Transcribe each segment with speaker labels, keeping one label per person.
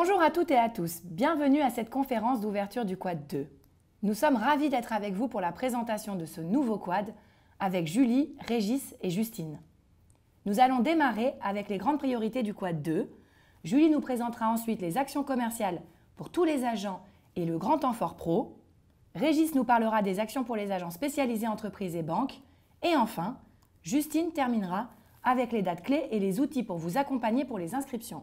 Speaker 1: Bonjour à toutes et à tous, bienvenue à cette conférence d'ouverture du Quad 2. Nous sommes ravis d'être avec vous pour la présentation de ce nouveau Quad avec Julie, Régis et Justine. Nous allons démarrer avec les grandes priorités du Quad 2. Julie nous présentera ensuite les actions commerciales pour tous les agents et le grand temps fort pro. Régis nous parlera des actions pour les agents spécialisés entreprises et banques. Et enfin, Justine terminera avec les dates clés et les outils pour vous accompagner pour les inscriptions.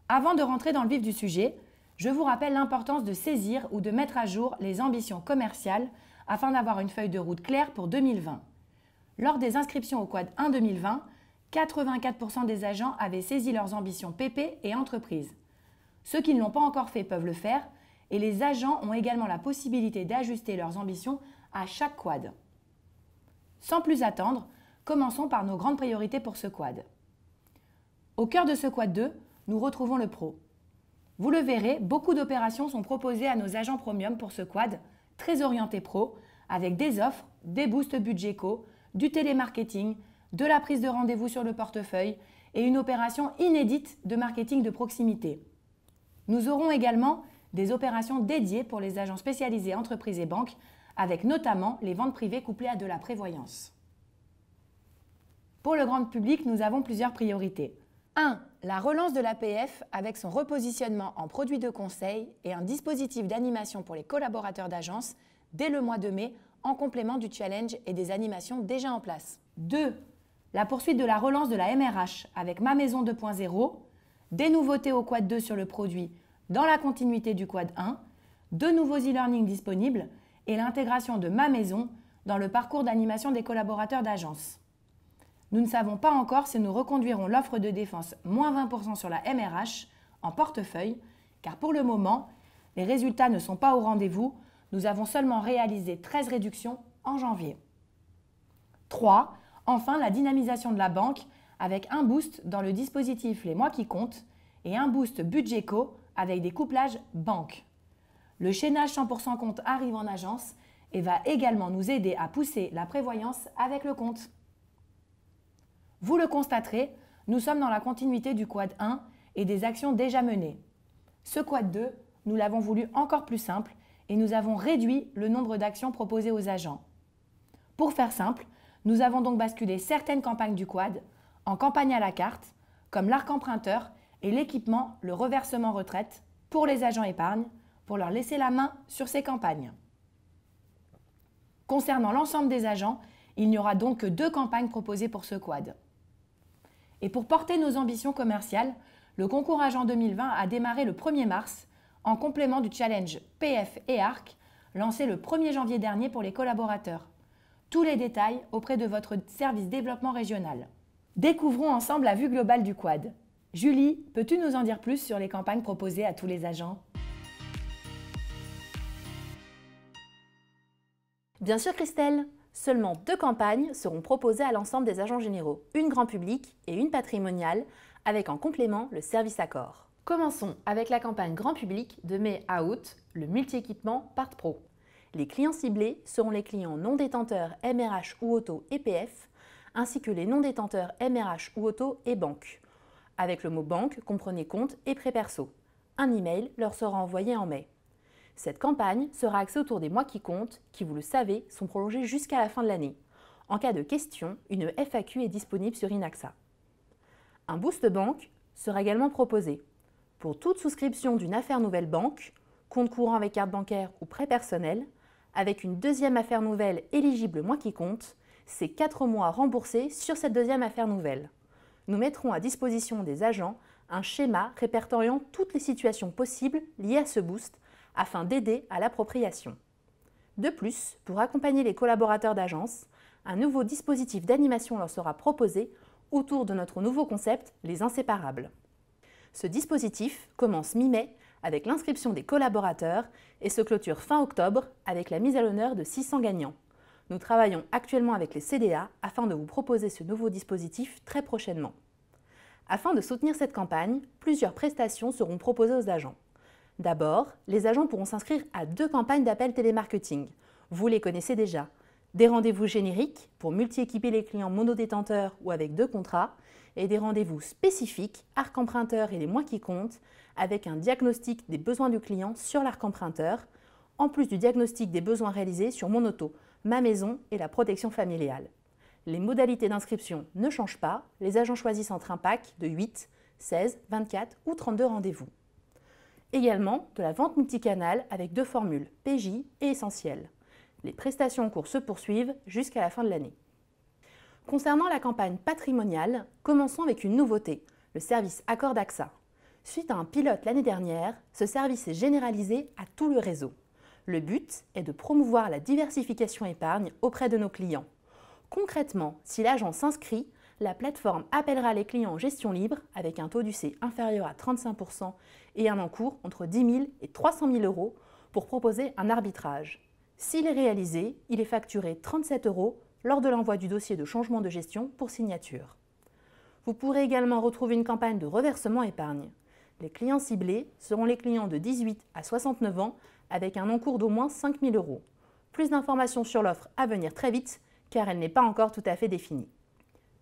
Speaker 1: Avant de rentrer dans le vif du sujet, je vous rappelle l'importance de saisir ou de mettre à jour les ambitions commerciales afin d'avoir une feuille de route claire pour 2020. Lors des inscriptions au Quad 1 2020, 84% des agents avaient saisi leurs ambitions PP et entreprise. Ceux qui ne l'ont pas encore fait peuvent le faire et les agents ont également la possibilité d'ajuster leurs ambitions à chaque Quad. Sans plus attendre, commençons par nos grandes priorités pour ce Quad. Au cœur de ce Quad 2, nous retrouvons le pro. Vous le verrez, beaucoup d'opérations sont proposées à nos agents premium pour ce Quad, très orienté pro, avec des offres, des boosts budget co, du télémarketing, de la prise de rendez-vous sur le portefeuille et une opération inédite de marketing de proximité. Nous aurons également des opérations dédiées pour les agents spécialisés entreprises et banques, avec notamment les ventes privées couplées à de la prévoyance. Pour le grand public, nous avons plusieurs priorités. 1. La relance de l'APF avec son repositionnement en produit de conseil et un dispositif d'animation pour les collaborateurs d'agence dès le mois de mai en complément du challenge et des animations déjà en place. 2. La poursuite de la relance de la MRH avec Ma Maison 2.0, des nouveautés au Quad 2 sur le produit dans la continuité du Quad 1, deux nouveaux e-learning disponibles et l'intégration de Ma Maison dans le parcours d'animation des collaborateurs d'agence. Nous ne savons pas encore si nous reconduirons l'offre de défense moins 20% sur la MRH en portefeuille, car pour le moment, les résultats ne sont pas au rendez-vous. Nous avons seulement réalisé 13 réductions en janvier. 3. Enfin, la dynamisation de la banque avec un boost dans le dispositif Les Mois qui comptent et un boost budget co avec des couplages banque. Le chaînage 100% compte arrive en agence et va également nous aider à pousser la prévoyance avec le compte. Vous le constaterez, nous sommes dans la continuité du Quad 1 et des actions déjà menées. Ce Quad 2, nous l'avons voulu encore plus simple et nous avons réduit le nombre d'actions proposées aux agents. Pour faire simple, nous avons donc basculé certaines campagnes du Quad en campagne à la carte, comme l'arc emprunteur et l'équipement, le reversement retraite pour les agents épargne, pour leur laisser la main sur ces campagnes. Concernant l'ensemble des agents, il n'y aura donc que 2 campagnes proposées pour ce Quad. Et pour porter nos ambitions commerciales, le concours Agent 2020 a démarré le 1er mars en complément du challenge PF et ARC lancé le 1er janvier dernier pour les collaborateurs. Tous les détails auprès de votre service développement régional. Découvrons ensemble la vue globale du Quad. Julie, peux-tu nous en dire plus sur les campagnes proposées à tous les agents ?
Speaker 2: Bien sûr Christelle, seulement 2 campagnes seront proposées à l'ensemble des agents généraux, une grand public et une patrimoniale, avec en complément le service accord. Commençons avec la campagne grand public de mai à août, le multi-équipement Part Pro. Les clients ciblés seront les clients non détenteurs MRH ou auto et PF, ainsi que les non détenteurs MRH ou auto et banque. Avec le mot banque, comprenez compte et prêt perso. Un email leur sera envoyé en mai. Cette campagne sera axée autour des mois qui comptent, qui, vous le savez, sont prolongés jusqu'à la fin de l'année. En cas de question, une FAQ est disponible sur Inaxa. Un boost banque sera également proposé. Pour toute souscription d'une affaire nouvelle banque, compte courant avec carte bancaire ou prêt personnel, avec une deuxième affaire nouvelle éligible mois qui compte, c'est 4 mois remboursés sur cette deuxième affaire nouvelle. Nous mettrons à disposition des agents un schéma répertoriant toutes les situations possibles liées à ce boost, afin d'aider à l'appropriation. De plus, pour accompagner les collaborateurs d'agence, un nouveau dispositif d'animation leur sera proposé autour de notre nouveau concept, les inséparables. Ce dispositif commence mi-mai avec l'inscription des collaborateurs et se clôture fin octobre avec la mise à l'honneur de 600 gagnants. Nous travaillons actuellement avec les CDA afin de vous proposer ce nouveau dispositif très prochainement. Afin de soutenir cette campagne, plusieurs prestations seront proposées aux agents. D'abord, les agents pourront s'inscrire à 2 campagnes d'appel télémarketing. Vous les connaissez déjà. Des rendez-vous génériques pour multi-équiper les clients monodétenteurs ou avec 2 contrats et des rendez-vous spécifiques, arc emprunteur et les mois qui comptent, avec un diagnostic des besoins du client sur l'arc emprunteur, en plus du diagnostic des besoins réalisés sur Mon Auto, Ma Maison et la protection familiale. Les modalités d'inscription ne changent pas, les agents choisissent entre un pack de 8, 16, 24 ou 32 rendez-vous. Également de la vente multicanale avec 2 formules, PJ et Essentiel. Les prestations en cours se poursuivent jusqu'à la fin de l'année. Concernant la campagne patrimoniale, commençons avec une nouveauté, le service Accord d'AXA. Suite à un pilote l'année dernière, ce service est généralisé à tout le réseau. Le but est de promouvoir la diversification épargne auprès de nos clients. Concrètement, si l'agent s'inscrit, la plateforme appellera les clients en gestion libre avec un taux d'UC inférieur à 35% et un encours entre 10 000 et 300 000 euros pour proposer un arbitrage. S'il est réalisé, il est facturé 37 € lors de l'envoi du dossier de changement de gestion pour signature. Vous pourrez également retrouver une campagne de reversement épargne. Les clients ciblés seront les clients de 18 à 69 ans avec un encours d'au moins 5 000 euros. Plus d'informations sur l'offre à venir très vite car elle n'est pas encore tout à fait définie.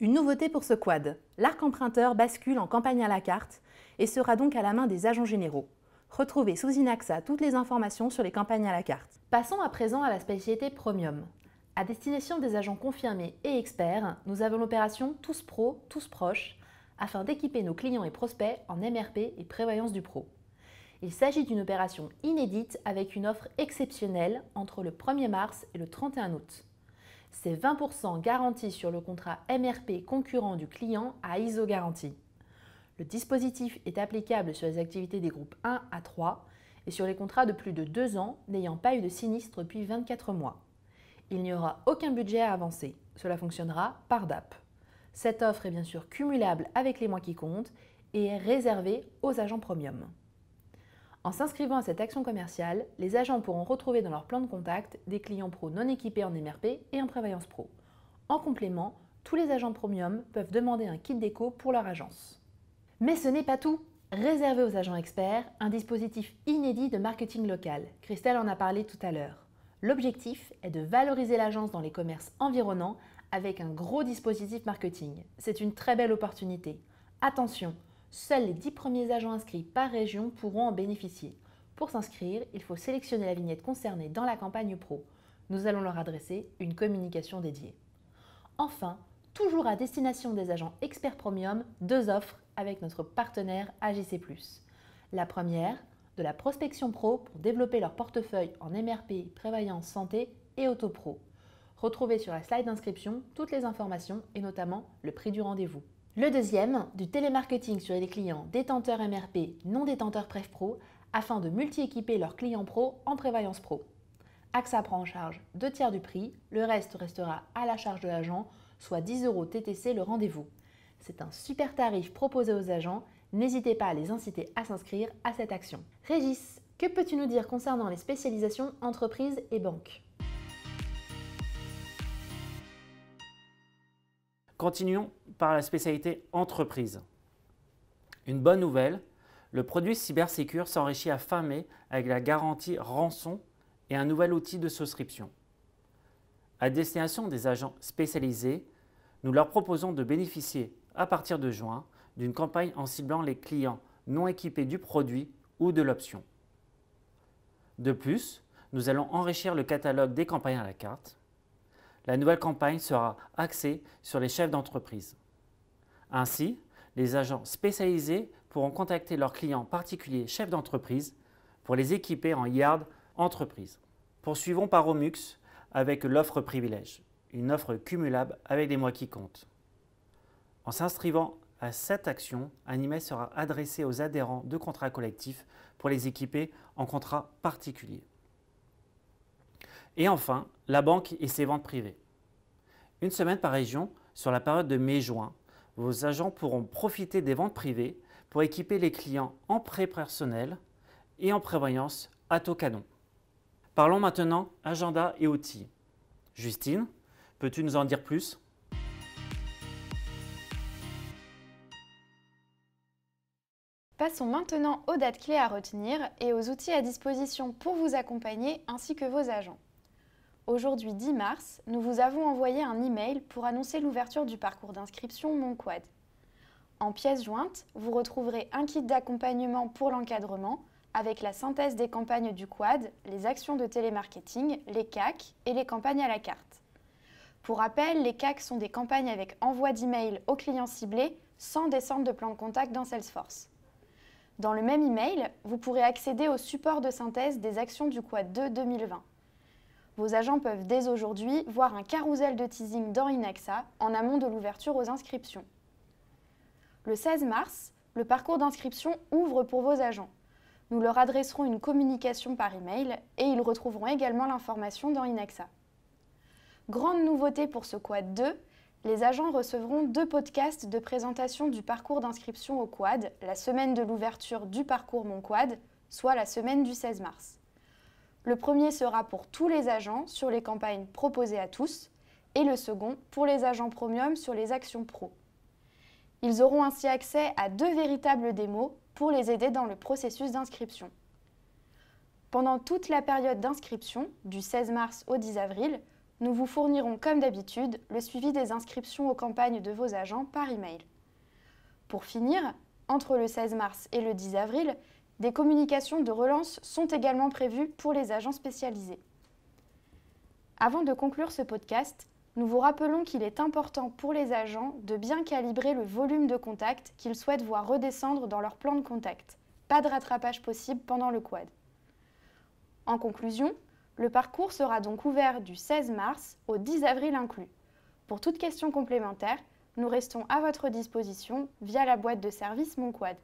Speaker 2: Une nouveauté pour ce quad, l'arc emprunteur bascule en campagne à la carte et sera donc à la main des agents généraux. Retrouvez sous Inaxa toutes les informations sur les campagnes à la carte. Passons à présent à la spécialité Premium. À destination des agents confirmés et experts, nous avons l'opération Tous Pros, Tous Proches, afin d'équiper nos clients et prospects en MRP et prévoyance du pro. Il s'agit d'une opération inédite avec une offre exceptionnelle entre le 1er mars et le 31 août. C'est 20% garantie sur le contrat MRP concurrent du client à ISO garantie. Le dispositif est applicable sur les activités des groupes 1 à 3 et sur les contrats de plus de 2 ans n'ayant pas eu de sinistre depuis 24 mois. Il n'y aura aucun budget à avancer. Cela fonctionnera par DAP. Cette offre est bien sûr cumulable avec les mois qui comptent et est réservée aux agents premium. En s'inscrivant à cette action commerciale, les agents pourront retrouver dans leur plan de contact des clients pro non équipés en MRP et en prévoyance pro. En complément, tous les agents premium peuvent demander un kit déco pour leur agence. Mais ce n'est pas tout. Réservé aux agents experts, un dispositif inédit de marketing local. Christelle en a parlé tout à l'heure. L'objectif est de valoriser l'agence dans les commerces environnants avec un gros dispositif marketing. C'est une très belle opportunité. Attention, seuls les 10 premiers agents inscrits par région pourront en bénéficier. Pour s'inscrire, il faut sélectionner la vignette concernée dans la campagne pro. Nous allons leur adresser une communication dédiée. Enfin, toujours à destination des agents experts premium, 2 offres avec notre partenaire AJC+. La première, de la prospection pro pour développer leur portefeuille en MRP, prévoyance santé et auto-pro. Retrouvez sur la slide d'inscription toutes les informations et notamment le prix du rendez-vous. Le deuxième, du télémarketing sur les clients détenteurs MRP, non détenteurs Prév Pro, afin de multi-équiper leurs clients pro en prévoyance pro. AXA prend en charge 2 tiers du prix, le reste restera à la charge de l'agent, soit 10 € TTC le rendez-vous. C'est un super tarif proposé aux agents, n'hésitez pas à les inciter à s'inscrire à cette action. Régis, que peux-tu nous dire concernant les spécialisations entreprises et banques ?
Speaker 3: Continuons par la spécialité entreprise. Une bonne nouvelle, le produit CyberSecure s'enrichit à fin mai avec la garantie rançon et un nouvel outil de souscription. À destination des agents spécialisés, nous leur proposons de bénéficier à partir de juin d'une campagne en ciblant les clients non équipés du produit ou de l'option. De plus, nous allons enrichir le catalogue des campagnes à la carte. La nouvelle campagne sera axée sur les chefs d'entreprise. Ainsi, les agents spécialisés pourront contacter leurs clients particuliers chefs d'entreprise pour les équiper en Yard entreprise. Poursuivons par Romux avec l'offre privilège, une offre cumulable avec des mois qui comptent. En s'inscrivant à cette action, un email sera adressé aux adhérents de contrats collectifs pour les équiper en contrat particulier. Et enfin, la banque et ses ventes privées. Une semaine par région, sur la période de mai-juin, vos agents pourront profiter des ventes privées pour équiper les clients en prêt personnel et en prévoyance à taux canon. Parlons maintenant agenda et outils. Justine, peux-tu nous en dire plus ?
Speaker 4: Passons maintenant aux dates clés à retenir et aux outils à disposition pour vous accompagner ainsi que vos agents. Aujourd'hui 10 mars, nous vous avons envoyé un email pour annoncer l'ouverture du parcours d'inscription Mon Quad. En pièce jointe, vous retrouverez un kit d'accompagnement pour l'encadrement avec la synthèse des campagnes du Quad, les actions de télémarketing, les CAC et les campagnes à la carte. Pour rappel, les CAC sont des campagnes avec envoi d'email aux clients ciblés sans descente de plan de contact dans Salesforce. Dans le même email, vous pourrez accéder au support de synthèse des actions du Quad 2 2020. Vos agents peuvent dès aujourd'hui voir un carrousel de teasing dans Inaxa en amont de l'ouverture aux inscriptions. Le 16 mars, le parcours d'inscription ouvre pour vos agents. Nous leur adresserons une communication par email et ils retrouveront également l'information dans Inaxa. Grande nouveauté pour ce Quad 2, les agents recevront 2 podcasts de présentation du parcours d'inscription au Quad, la semaine de l'ouverture du parcours Mon Quad, soit la semaine du 16 mars. Le premier sera pour tous les agents sur les campagnes proposées à tous et le second pour les agents premium sur les actions pro. Ils auront ainsi accès à 2 véritables démos pour les aider dans le processus d'inscription. Pendant toute la période d'inscription, du 16 mars au 10 avril, nous vous fournirons comme d'habitude le suivi des inscriptions aux campagnes de vos agents par email. Pour finir, entre le 16 mars et le 10 avril, des communications de relance sont également prévues pour les agents spécialisés. Avant de conclure ce podcast, nous vous rappelons qu'il est important pour les agents de bien calibrer le volume de contacts qu'ils souhaitent voir redescendre dans leur plan de contact. Pas de rattrapage possible pendant le Quad. En conclusion, le parcours sera donc ouvert du 16 mars au 10 avril inclus. Pour toute question complémentaire, nous restons à votre disposition via la boîte de service Mon Quad.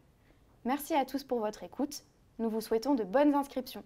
Speaker 4: Merci à tous pour votre écoute. Nous vous souhaitons de bonnes inscriptions.